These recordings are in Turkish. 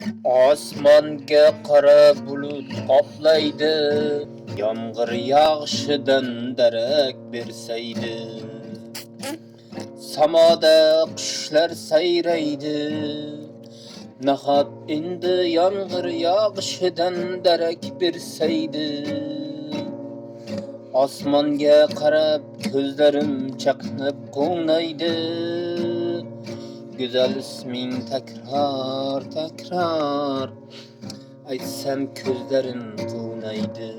Osmonga qora bulut qoplaydi, yomg'ir yog'ishidan darak bersaydi. Samoda qushlar sayraydi, nahot endi yomg'ir yog'ishidan darak bersaydi. Osmonga qarab ko'zlarim chaqnab quvnaydi, güzel ismin tekrar tekrar aytsam ko'zlarim quvnaydi.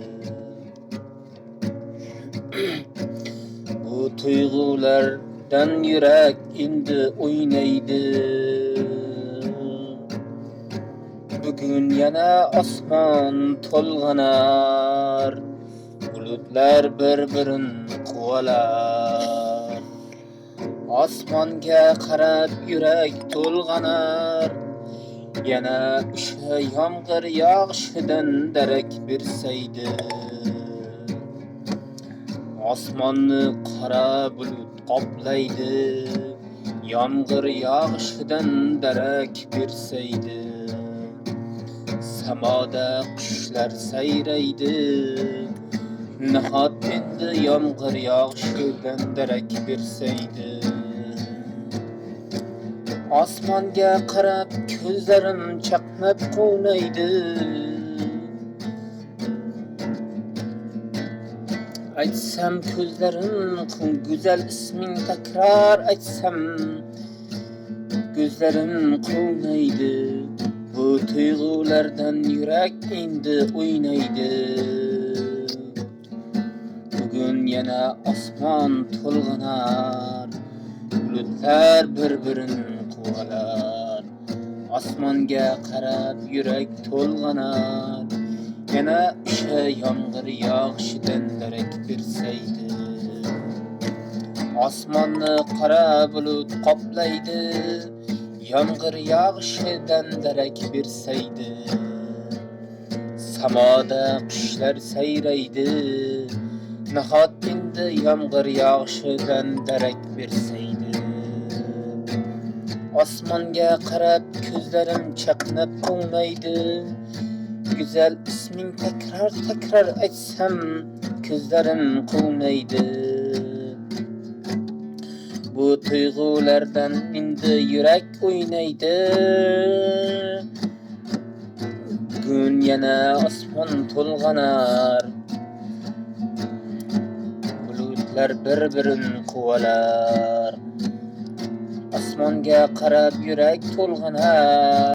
Bu tuyg'ulardan yurak endi o'ynaydi. Bugun yana osmon to'lg'anar, bulutlar bir-birin quvalar. Osmonga qarab yurak to'lg'anar, yana o'sha yomg'ir yog'ishidan darak bersaydi. Osmonni qora bulut qoplaydi, yomg'ir yog'ishidan darak bersaydi. Samoda qushlar sayraydi, nahot endi yomg'ir yog'ishidan darak bersaydi. Osmonga qarab ko'zlarim chaqnab quvnaydi. Aytsam ko'zlarim güzel ismin tekrar aytsam gözlerim quvnaydi. Bu tuyg'ulardan yurak endi o'ynaydi. Bugun yana osmon to'lg'anar, bulutlar bir-birini quvalar. Osmonga qarab yurak to'lg'anar, yana o'sha yomg'ir yog'ishidan darak bersaydi. Osmonni qora bulut qoplaydi, yomg'ir yog'ishidan darak bersaydi. Samoda qushlar sayraydi, nahot endi yomg'ir yog'ishidan darak bersaydi. Osmonga qarab ko'zlarim chaqnab quvnaydi. Güzel ismin tekrar tekrar aytsam ko'zlarim quvnaydi. Bu tuyg'ulardan endi yurak o'ynaydi. Bugun yana osmon to'lg'anar, bulutlar bir-birini quvalar. Osmonga qarab yurak to'lg'anar.